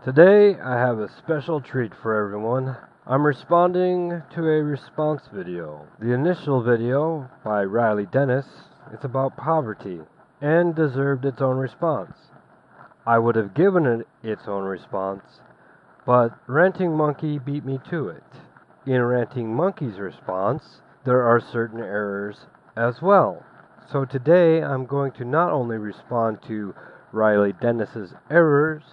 Today I have a special treat for everyone. I'm responding to a response video. The initial video by Riley Dennis is about poverty and deserved its own response. I would have given it its own response, but Ranting Monkey beat me to it. In Ranting Monkey's response, there are certain errors as well. So today I'm going to not only respond to Riley Dennis's errors,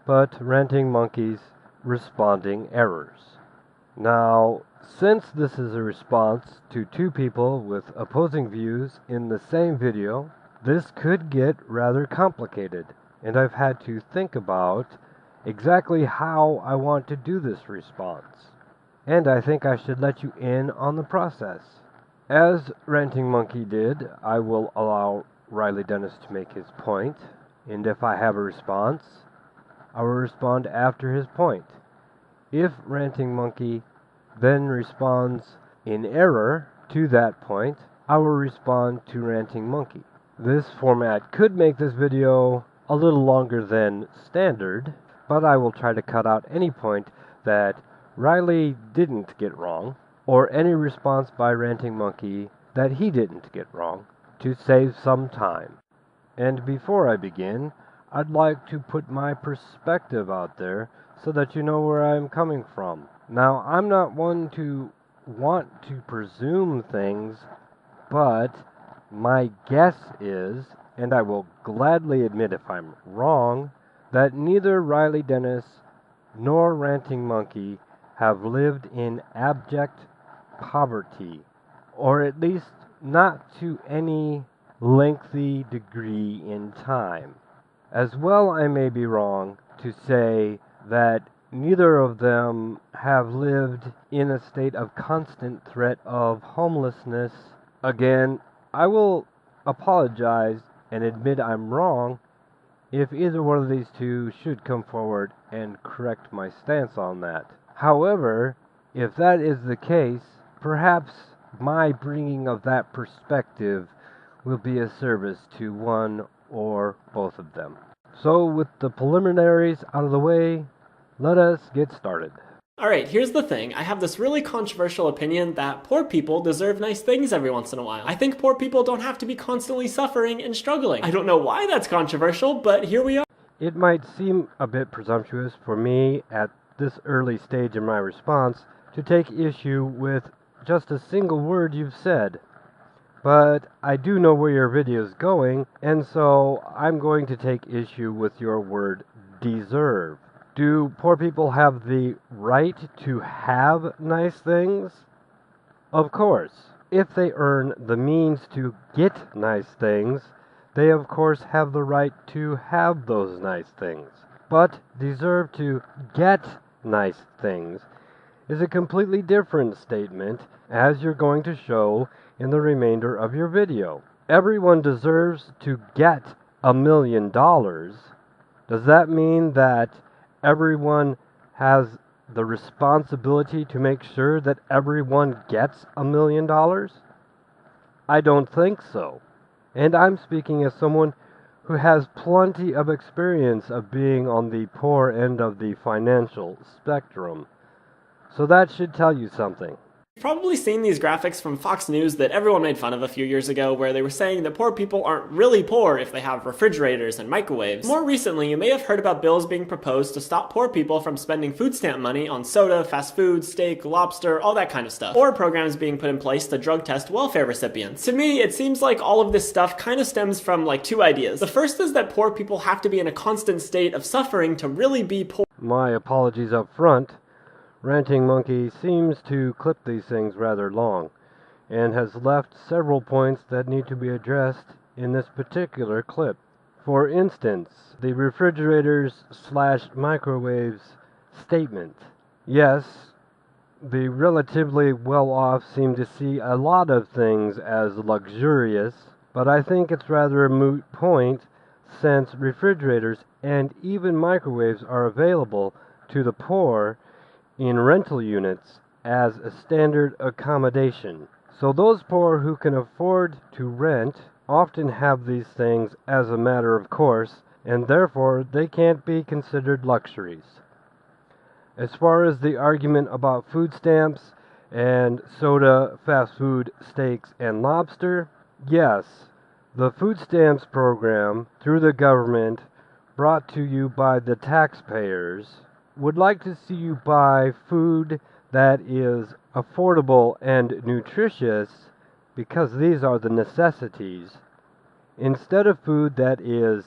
but Ranting Monkey's responding errors. Now, since this is a response to two people with opposing views in the same video, this could get rather complicated, and I've had to think about exactly how I want to do this response. And I think I should let you in on the process. As Ranting Monkey did, I will allow Riley Dennis to make his point, and if I have a response, I will respond after his point. If Ranting Monkey then responds in error to that point, I will respond to Ranting Monkey. This format could make this video a little longer than standard, but I will try to cut out any point that Riley didn't get wrong, or any response by Ranting Monkey that he didn't get wrong, to save some time. And before I begin, I'd like to put my perspective out there so that you know where I'm coming from. Now, I'm not one to want to presume things, but my guess is, and I will gladly admit if I'm wrong, that neither Riley Dennis nor Ranting Monkey have lived in abject poverty, or at least not to any lengthy degree in time. As well, I may be wrong to say that neither of them have lived in a state of constant threat of homelessness. Again, I will apologize and admit I'm wrong if either one of these two should come forward and correct my stance on that. However, if that is the case, perhaps my bringing of that perspective will be a service to one or both of them. So, with the preliminaries out of the way, let us get started. Alright, here's the thing. I have this really controversial opinion that poor people deserve nice things every once in a while. I think poor people don't have to be constantly suffering and struggling. I don't know why that's controversial, but here we are. It might seem a bit presumptuous for me at this early stage in my response to take issue with just a single word you've said. But I do know where your video is going, and so I'm going to take issue with your word deserve. Do poor people have the right to have nice things? Of course. If they earn the means to get nice things, they of course have the right to have those nice things. But deserve to get nice things is a completely different statement, as you're going to show in the remainder of your video. Everyone deserves to get $1 million. Does that mean that everyone has the responsibility to make sure that everyone gets $1 million? I don't think so. And I'm speaking as someone who has plenty of experience of being on the poor end of the financial spectrum. So that should tell you something. You've probably seen these graphics from Fox News that everyone made fun of a few years ago, where they were saying that poor people aren't really poor if they have refrigerators and microwaves. More recently, you may have heard about bills being proposed to stop poor people from spending food stamp money on soda, fast food, steak, lobster, all that kind of stuff. Or programs being put in place to drug test welfare recipients. To me, it seems like all of this stuff kind of stems from like two ideas. The first is that poor people have to be in a constant state of suffering to really be poor. My apologies up front. Ranting Monkey seems to clip these things rather long, and has left several points that need to be addressed in this particular clip. For instance, the refrigerators/microwaves statement. Yes, the relatively well-off seem to see a lot of things as luxurious, but I think it's rather a moot point, since refrigerators and even microwaves are available to the poor in rental units as a standard accommodation. So those poor who can afford to rent often have these things as a matter of course, and therefore they can't be considered luxuries. As far as the argument about food stamps and soda, fast food, steaks, and lobster, yes, the food stamps program through the government, brought to you by the taxpayers, would like to see you buy food that is affordable and nutritious, because these are the necessities, instead of food that is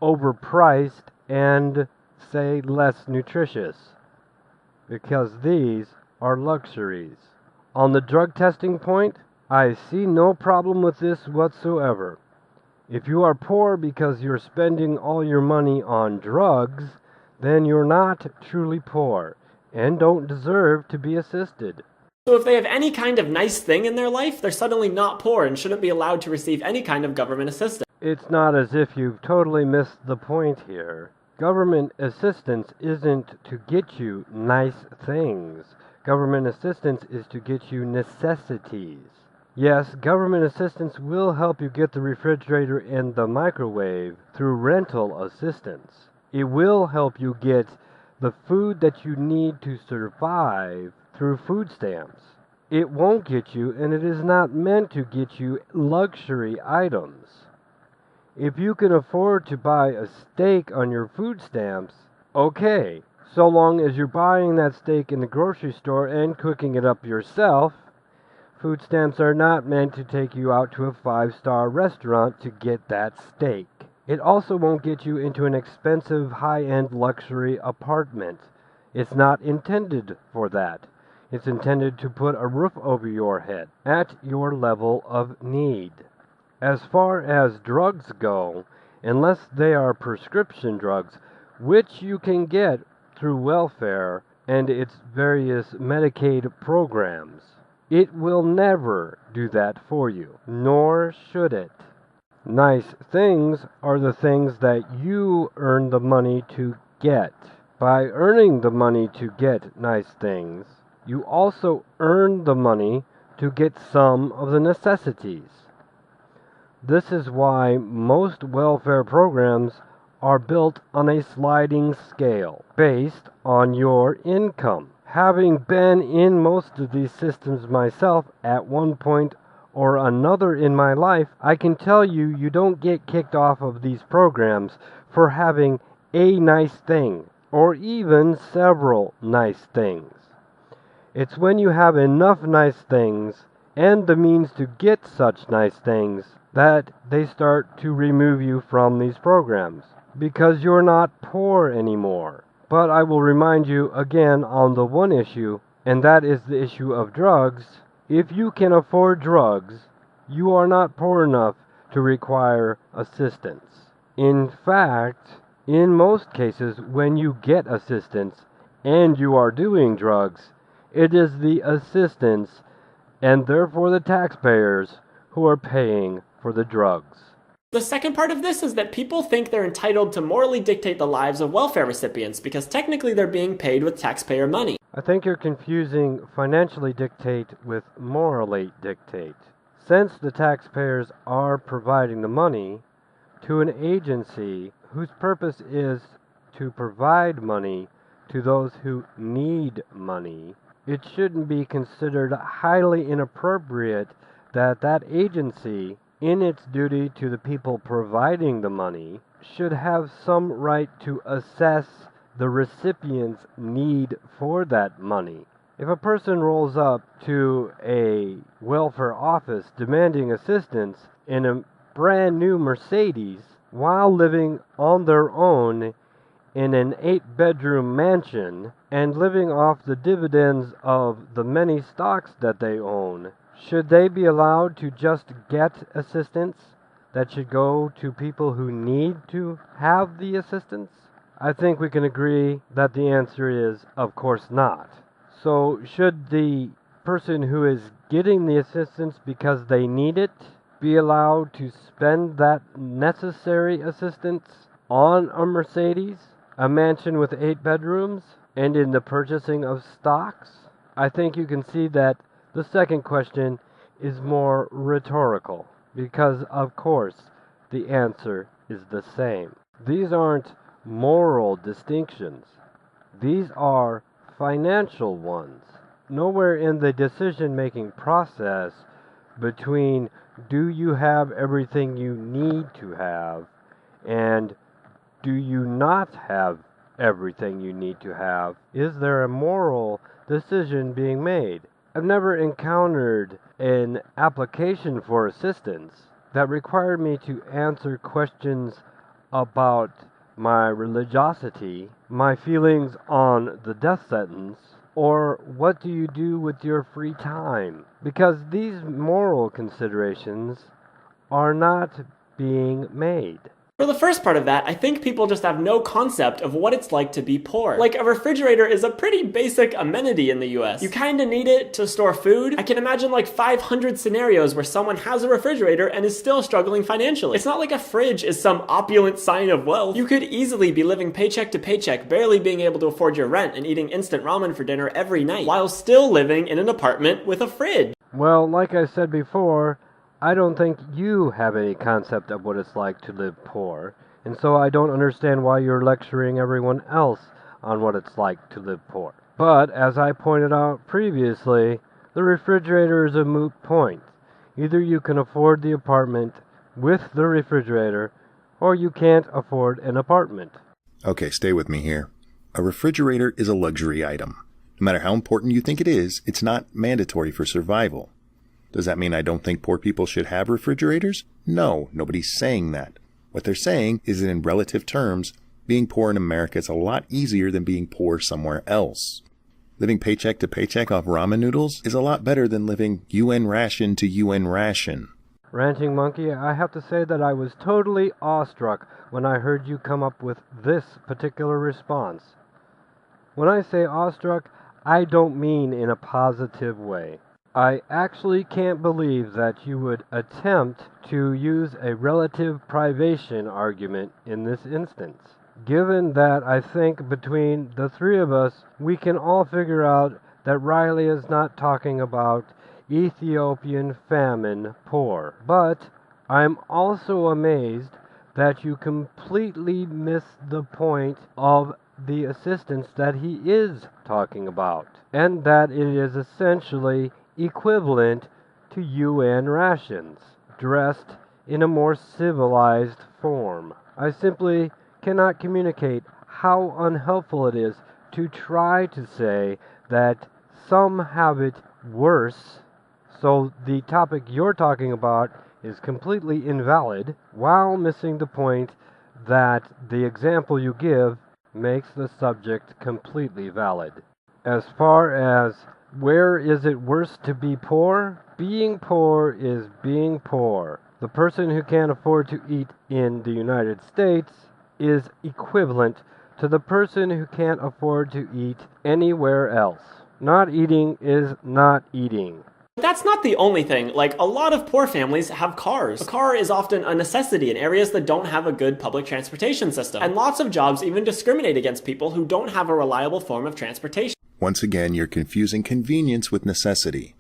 overpriced and, say, less nutritious, because these are luxuries. On the drug testing point, I see no problem with this whatsoever. If you are poor because you're spending all your money on drugs, then you're not truly poor and don't deserve to be assisted. So if they have any kind of nice thing in their life, they're suddenly not poor and shouldn't be allowed to receive any kind of government assistance. It's not as if you've totally missed the point here. Government assistance isn't to get you nice things. Government assistance is to get you necessities. Yes, government assistance will help you get the refrigerator and the microwave through rental assistance. It will help you get the food that you need to survive through food stamps. It won't get you, and it is not meant to get you, luxury items. If you can afford to buy a steak on your food stamps, okay, so long as you're buying that steak in the grocery store and cooking it up yourself. Food stamps are not meant to take you out to a 5-star restaurant to get that steak. It also won't get you into an expensive high-end luxury apartment. It's not intended for that. It's intended to put a roof over your head at your level of need. As far as drugs go, unless they are prescription drugs, which you can get through welfare and its various Medicaid programs, it will never do that for you, nor should it. Nice things are the things that you earn the money to get. By earning the money to get nice things, you also earn the money to get some of the necessities. This is why most welfare programs are built on a sliding scale, based on your income. Having been in most of these systems myself at one point or another in my life, I can tell you, you don't get kicked off of these programs for having a nice thing, or even several nice things. It's when you have enough nice things and the means to get such nice things that they start to remove you from these programs, because you're not poor anymore. But I will remind you again on the one issue, and that is the issue of drugs. If you can afford drugs, you are not poor enough to require assistance. In fact, in most cases, when you get assistance and you are doing drugs, it is the assistance, and therefore the taxpayers, who are paying for the drugs. The second part of this is that people think they're entitled to morally dictate the lives of welfare recipients because technically they're being paid with taxpayer money. I think you're confusing financially dictate with morally dictate. Since the taxpayers are providing the money to an agency whose purpose is to provide money to those who need money, it shouldn't be considered highly inappropriate that that agency, in its duty to the people providing the money, should have some right to assess the recipient's need for that money. If a person rolls up to a welfare office demanding assistance in a brand new Mercedes while living on their own in an 8-bedroom mansion and living off the dividends of the many stocks that they own, should they be allowed to just get assistance that should go to people who need to have the assistance? I think we can agree that the answer is, of course not. So should the person who is getting the assistance because they need it be allowed to spend that necessary assistance on a Mercedes, a mansion with 8 bedrooms, and in the purchasing of stocks? I think you can see that the second question is more rhetorical, because of course the answer is the same. These aren't moral distinctions. These are financial ones. Nowhere in the decision-making process between do you have everything you need to have and do you not have everything you need to have, is there a moral decision being made? I've never encountered an application for assistance that required me to answer questions about my religiosity, my feelings on the death sentence, or what do you do with your free time? Because these moral considerations are not being made. For the first part of that, I think people just have no concept of what it's like to be poor. Like, a refrigerator is a pretty basic amenity in the US. You kinda need it to store food. I can imagine like 500 scenarios where someone has a refrigerator and is still struggling financially. It's not like a fridge is some opulent sign of wealth. You could easily be living paycheck to paycheck, barely being able to afford your rent and eating instant ramen for dinner every night, while still living in an apartment with a fridge. Well, like I said before, I don't think you have any concept of what it's like to live poor, and so I don't understand why you're lecturing everyone else on what it's like to live poor. But, as I pointed out previously, the refrigerator is a moot point. Either you can afford the apartment with the refrigerator, or you can't afford an apartment. Okay, stay with me here. A refrigerator is a luxury item. No matter how important you think it is, it's not mandatory for survival. Does that mean I don't think poor people should have refrigerators? No, nobody's saying that. What they're saying is that in relative terms, being poor in America is a lot easier than being poor somewhere else. Living paycheck to paycheck off ramen noodles is a lot better than living UN ration to UN ration. Ranting Monkey, I have to say that I was totally awestruck when I heard you come up with this particular response. When I say awestruck, I don't mean in a positive way. I actually can't believe that you would attempt to use a relative privation argument in this instance. Given that I think between the three of us, we can all figure out that Riley is not talking about Ethiopian famine poor. But I'm also amazed that you completely miss the point of the assistance that he is talking about, and that it is essentially equivalent to UN rations, dressed in a more civilized form. I simply cannot communicate how unhelpful it is to try to say that some have it worse, so the topic you're talking about is completely invalid, while missing the point that the example you give makes the subject completely valid. As far as where is it worse to be poor? Being poor is being poor. The person who can't afford to eat in the United States is equivalent to the person who can't afford to eat anywhere else. Not eating is not eating. That's not the only thing. Like, a lot of poor families have cars. A car is often a necessity in areas that don't have a good public transportation system. And lots of jobs even discriminate against people who don't have a reliable form of transportation. Once again, you're confusing convenience with necessity.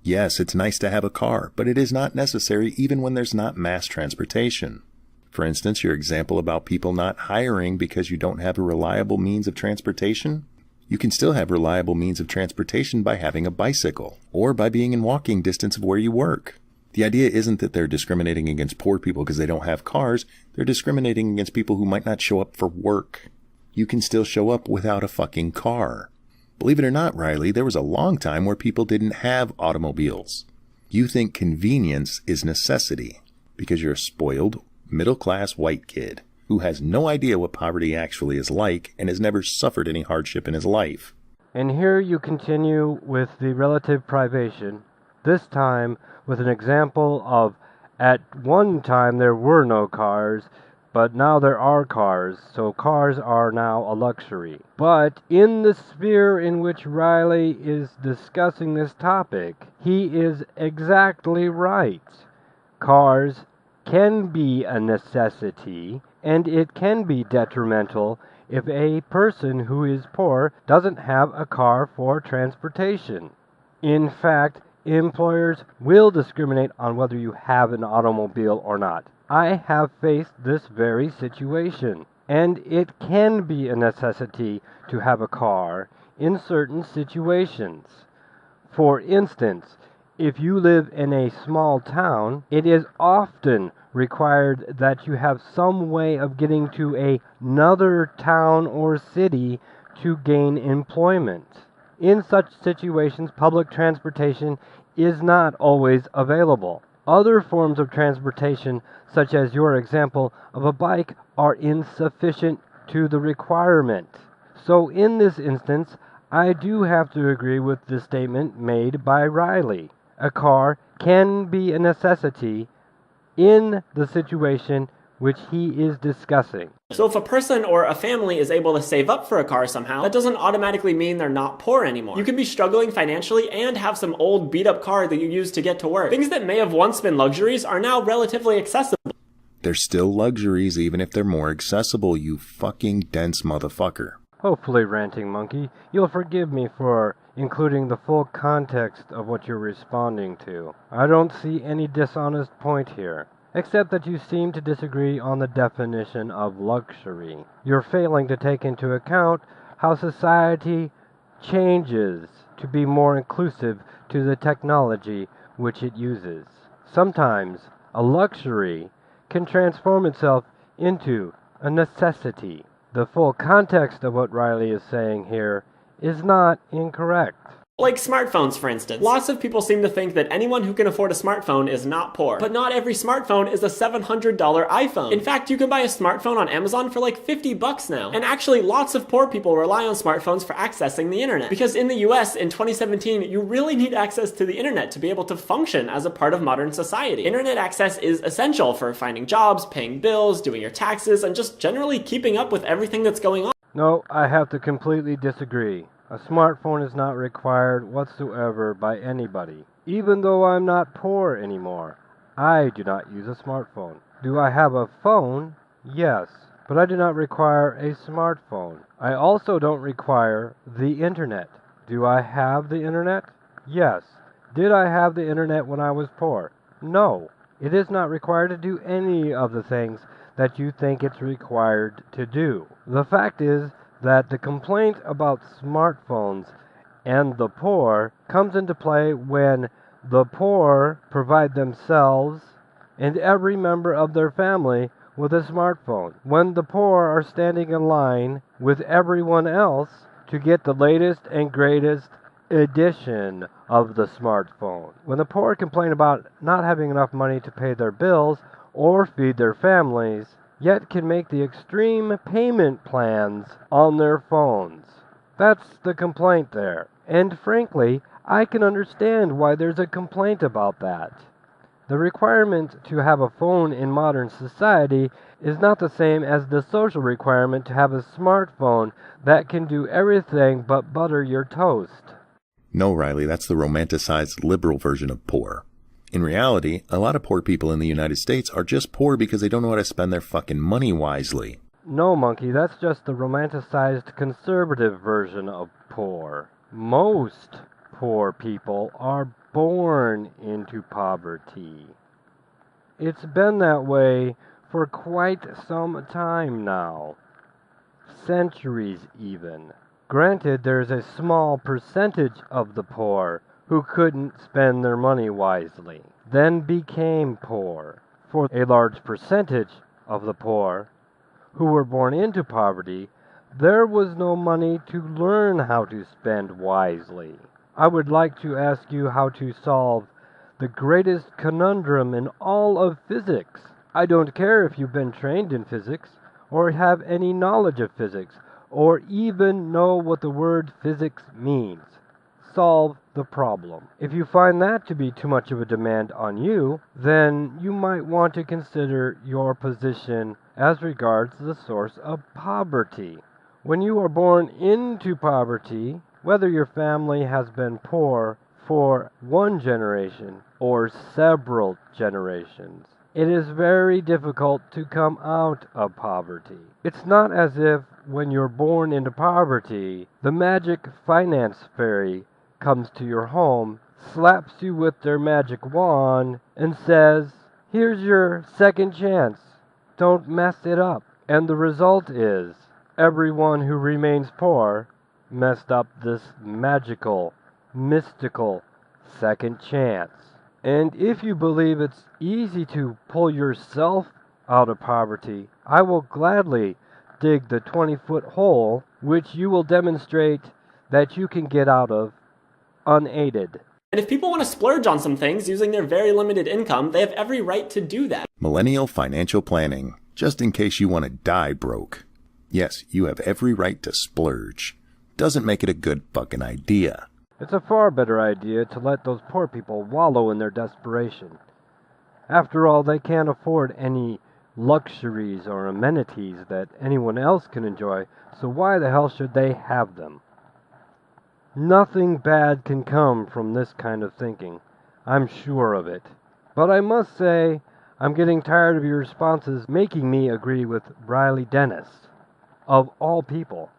Yes, it's nice to have a car, but it is not necessary even when there's not mass transportation. For instance, your example about people not hiring because you don't have a reliable means of transportation? You can still have reliable means of transportation by having a bicycle, or by being in walking distance of where you work. The idea isn't that they're discriminating against poor people because they don't have cars, they're discriminating against people who might not show up for work. You can still show up without a fucking car. Believe it or not, Riley, there was a long time where people didn't have automobiles. You think convenience is necessity because you're a spoiled, middle-class white kid who has no idea what poverty actually is like and has never suffered any hardship in his life. And here you continue with the relative privation, this time with an example of at one time there were no cars, but now there are cars, so cars are now a luxury. But in the sphere in which Riley is discussing this topic, he is exactly right. Cars can be a necessity, and it can be detrimental if a person who is poor doesn't have a car for transportation. In fact, employers will discriminate on whether you have an automobile or not. I have faced this very situation, and it can be a necessity to have a car in certain situations. For instance, if you live in a small town, it is often required that you have some way of getting to another town or city to gain employment. In such situations, public transportation is not always available. Other forms of transportation, such as your example of a bike, are insufficient to the requirement. So in this instance, I do have to agree with the statement made by Riley. A car can be a necessity in the situation which he is discussing. So if a person or a family is able to save up for a car somehow, that doesn't automatically mean they're not poor anymore. You can be struggling financially and have some old beat-up car that you use to get to work. Things that may have once been luxuries are now relatively accessible. They're still luxuries even if they're more accessible, you fucking dense motherfucker. Hopefully, Ranting Monkey, you'll forgive me for including the full context of what you're responding to. I don't see any dishonest point here, except that you seem to disagree on the definition of luxury. You're failing to take into account how society changes to be more inclusive to the technology which it uses. Sometimes a luxury can transform itself into a necessity. The full context of what Riley is saying here is not incorrect. Like smartphones, for instance. Lots of people seem to think that anyone who can afford a smartphone is not poor. But not every smartphone is a $700 iPhone. In fact, you can buy a smartphone on Amazon for like $50 now. And actually, lots of poor people rely on smartphones for accessing the internet. Because in the US, in 2017, you really need access to the internet to be able to function as a part of modern society. Internet access is essential for finding jobs, paying bills, doing your taxes, and just generally keeping up with everything that's going on. No, I have to completely disagree. A smartphone is not required whatsoever by anybody. Even though I'm not poor anymore, I do not use a smartphone. Do I have a phone? Yes, but I do not require a smartphone. I also don't require the internet. Do I have the internet? Yes. Did I have the internet when I was poor? No. It is not required to do any of the things that you think it's required to do. The fact is that the complaint about smartphones and the poor comes into play when the poor provide themselves and every member of their family with a smartphone. When the poor are standing in line with everyone else to get the latest and greatest edition of the smartphone. When the poor complain about not having enough money to pay their bills or feed their families, yet can make the extreme payment plans on their phones. That's the complaint there. And frankly, I can understand why there's a complaint about that. The requirement to have a phone in modern society is not the same as the social requirement to have a smartphone that can do everything but butter your toast. No, Riley, that's the romanticized liberal version of poor. In reality, a lot of poor people in the United States are just poor because they don't know how to spend their fucking money wisely. No, Monkey, that's just the romanticized conservative version of poor. Most poor people are born into poverty. It's been that way for quite some time now. Centuries even. Granted, there's a small percentage of the poor who couldn't spend their money wisely, then became poor. For a large percentage of the poor who were born into poverty, there was no money to learn how to spend wisely. I would like to ask you how to solve the greatest conundrum in all of physics. I don't care if you've been trained in physics, or have any knowledge of physics, or even know what the word physics means. Solve the problem. If you find that to be too much of a demand on you, then you might want to consider your position as regards the source of poverty. When you are born into poverty, whether your family has been poor for one generation or several generations, it is very difficult to come out of poverty. It's not as if when you're born into poverty, the magic finance fairy comes to your home slaps you with their magic wand and says, "Here's your second chance. Don't mess it up." And the result is, everyone who remains poor messed up this magical, mystical second chance. And if you believe it's easy to pull yourself out of poverty, I will gladly dig the 20-foot hole, which you will demonstrate that you can get out of unaided. And if people want to splurge on some things using their very limited income, they have every right to do that. Millennial financial planning, just in case you want to die broke. Yes, you have every right to splurge. Doesn't make it a good fucking idea. It's a far better idea to let those poor people wallow in their desperation. After all, they can't afford any luxuries or amenities that anyone else can enjoy, so why the hell should they have them? Nothing bad can come from this kind of thinking. I'm sure of it. But I must say, I'm getting tired of your responses making me agree with Riley Dennis. Of all people.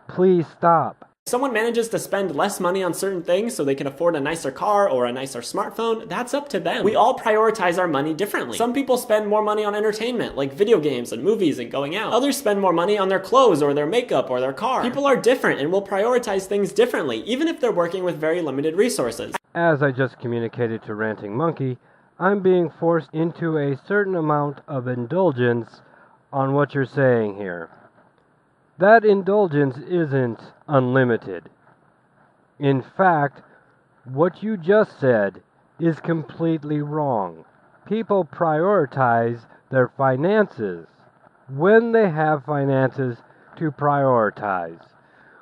Please stop. If someone manages to spend less money on certain things so they can afford a nicer car or a nicer smartphone, that's up to them. We all prioritize our money differently. Some people spend more money on entertainment, like video games and movies and going out. Others spend more money on their clothes or their makeup or their car. People are different and will prioritize things differently, even if they're working with very limited resources. As I just communicated to Ranting Monkey, I'm being forced into a certain amount of indulgence on what you're saying here. That indulgence isn't unlimited. In fact, what you just said is completely wrong. People prioritize their finances when they have finances to prioritize.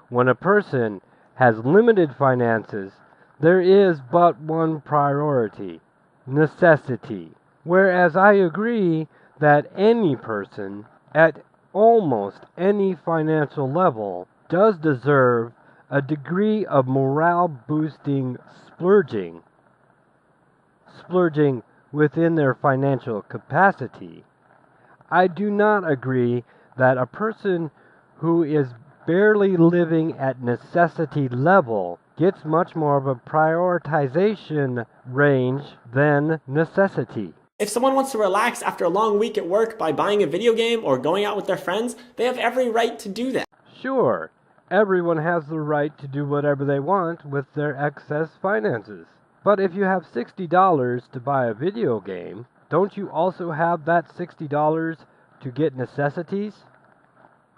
When a person has limited finances, there is but one priority: necessity. Whereas I agree that any person at almost any financial level does deserve a degree of morale-boosting splurging within their financial capacity. I do not agree that a person who is barely living at necessity level gets much more of a prioritization range than necessity. If someone wants to relax after a long week at work by buying a video game or going out with their friends, they have every right to do that. Sure, everyone has the right to do whatever they want with their excess finances. But if you have $60 to buy a video game, don't you also have that $60 to get necessities?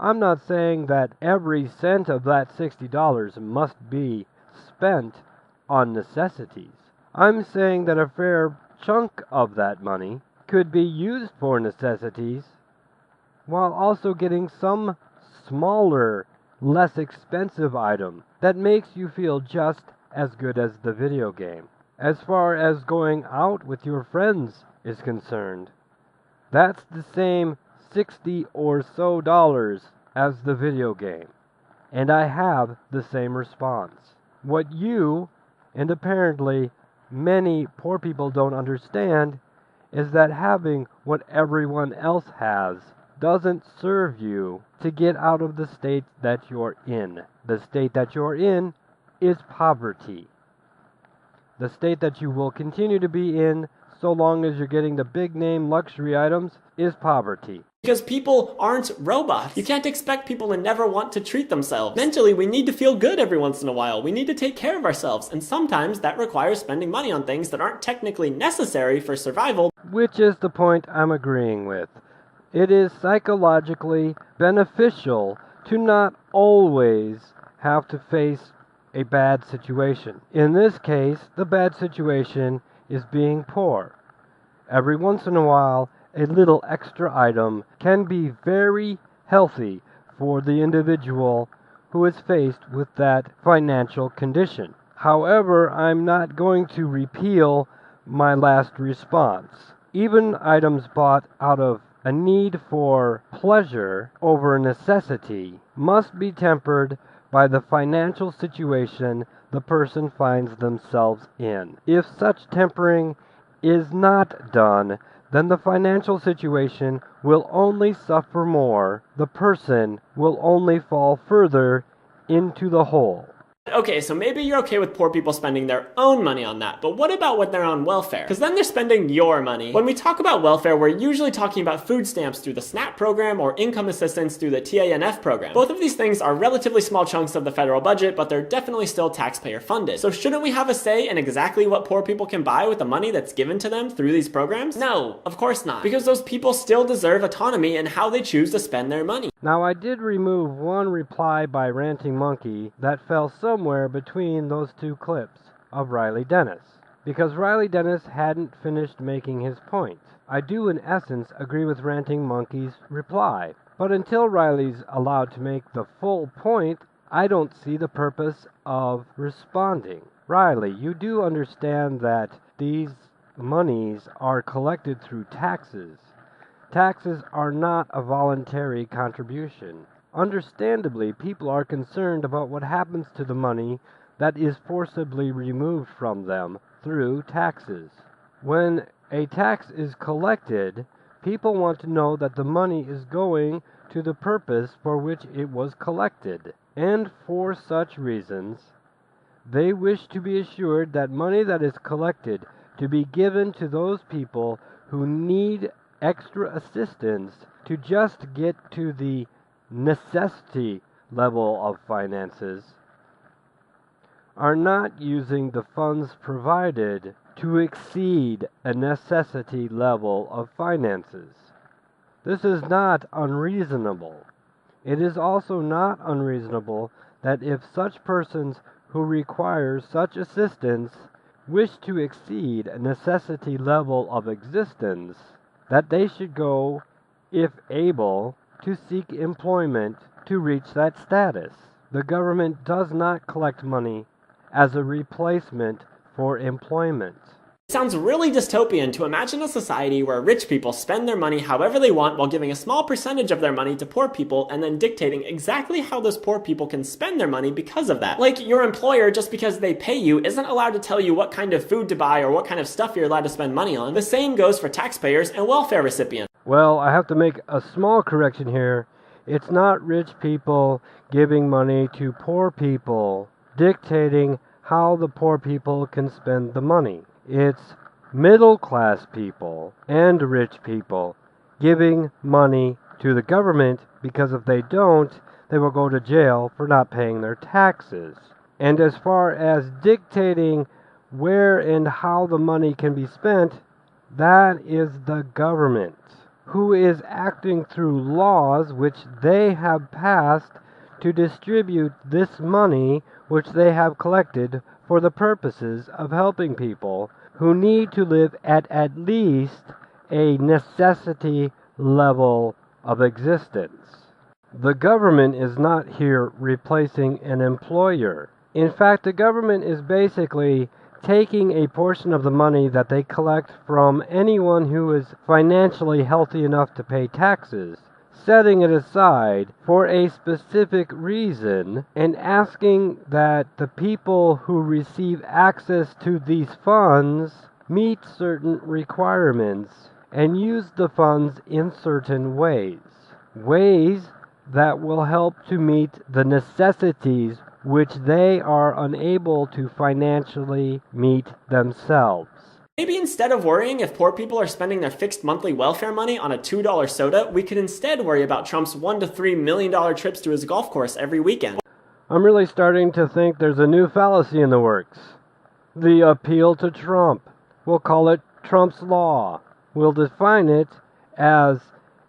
I'm not saying that every cent of that $60 must be spent on necessities. I'm saying that a fair chunk of that money could be used for necessities while also getting some smaller, less expensive item that makes you feel just as good as the video game. As far as going out with your friends is concerned, that's the same $60 or so as the video game, and I have the same response. What you, and apparently many poor people, don't understand is that having what everyone else has doesn't serve you to get out of the state that you're in. The state that you're in is poverty. The state that you will continue to be in so long as you're getting the big name luxury items is poverty. Because people aren't robots. You can't expect people to never want to treat themselves. Mentally, we need to feel good every once in a while. We need to take care of ourselves, and sometimes that requires spending money on things that aren't technically necessary for survival. Which is the point I'm agreeing with. It is psychologically beneficial to not always have to face a bad situation. In this case, the bad situation is being poor. Every once in a while, a little extra item can be very healthy for the individual who is faced with that financial condition. However, I'm not going to repeal my last response. Even items bought out of a need for pleasure over necessity must be tempered by the financial situation the person finds themselves in. If such tempering is not done, then the financial situation will only suffer more. The person will only fall further into the hole. Okay, so maybe you're okay with poor people spending their own money on that, but what about when they're on welfare? Because then they're spending your money. When we talk about welfare, we're usually talking about food stamps through the SNAP program or income assistance through the TANF program. Both of these things are relatively small chunks of the federal budget, but they're definitely still taxpayer funded. So shouldn't we have a say in exactly what poor people can buy with the money that's given to them through these programs? No, of course not. Because those people still deserve autonomy in how they choose to spend their money. Now, I did remove one reply by Ranting Monkey that fell somewhere between those two clips of Riley Dennis, because Riley Dennis hadn't finished making his point. I do, in essence, agree with Ranting Monkey's reply, but until Riley's allowed to make the full point, I don't see the purpose of responding. Riley, you do understand that these monies are collected through taxes. Taxes are not a voluntary contribution. Understandably, people are concerned about what happens to the money that is forcibly removed from them through taxes. When a tax is collected, people want to know that the money is going to the purpose for which it was collected, and for such reasons, they wish to be assured that money that is collected to be given to those people who need extra assistance to just get to the necessity level of finances are not using the funds provided to exceed a necessity level of finances. This is not unreasonable. It is also not unreasonable that if such persons who require such assistance wish to exceed a necessity level of existence, that they should go, if able, to seek employment to reach that status. The government does not collect money as a replacement for employment. It sounds really dystopian to imagine a society where rich people spend their money however they want while giving a small percentage of their money to poor people and then dictating exactly how those poor people can spend their money because of that. Like, your employer, just because they pay you, isn't allowed to tell you what kind of food to buy or what kind of stuff you're allowed to spend money on. The same goes for taxpayers and welfare recipients. Well, I have to make a small correction here. It's not rich people giving money to poor people, dictating how the poor people can spend the money. It's middle-class people and rich people giving money to the government because if they don't, they will go to jail for not paying their taxes. And as far as dictating where and how the money can be spent, that is the government, who is acting through laws which they have passed to distribute this money which they have collected for the purposes of helping people who need to live at least a necessity level of existence. The government is not here replacing an employer. In fact, the government is basically taking a portion of the money that they collect from anyone who is financially healthy enough to pay taxes, setting it aside for a specific reason, and asking that the people who receive access to these funds meet certain requirements and use the funds in certain ways. Ways that will help to meet the necessities which they are unable to financially meet themselves. Maybe instead of worrying if poor people are spending their fixed monthly welfare money on a $2 soda, we could instead worry about Trump's $1 to $3 million trips to his golf course every weekend. I'm really starting to think there's a new fallacy in the works. The appeal to Trump. We'll call it Trump's Law. We'll define it as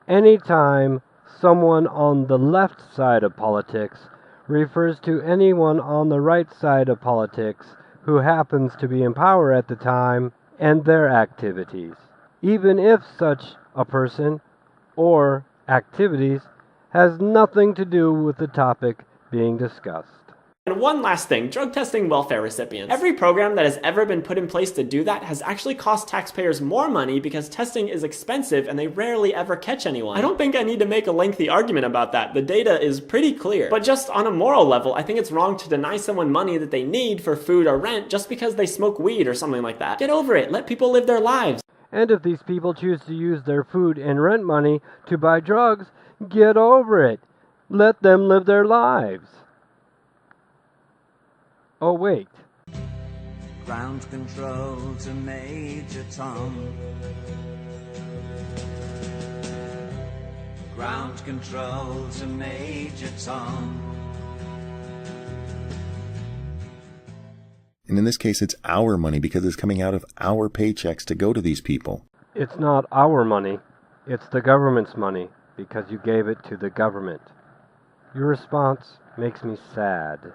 any time someone on the left side of politics refers to anyone on the right side of politics who happens to be in power at the time and their activities, even if such a person or activities has nothing to do with the topic being discussed. And one last thing, drug testing welfare recipients. Every program that has ever been put in place to do that has actually cost taxpayers more money because testing is expensive and they rarely ever catch anyone. I don't think I need to make a lengthy argument about that. The data is pretty clear. But just on a moral level, I think it's wrong to deny someone money that they need for food or rent just because they smoke weed or something like that. Get over it. Let people live their lives. And if these people choose to use their food and rent money to buy drugs, get over it. Let them live their lives. Oh, wait. Ground control to Major Tom. Ground control to Major Tom. And in this case, it's our money because it's coming out of our paychecks to go to these people. It's not our money. It's the government's money because you gave it to the government. Your response makes me sad.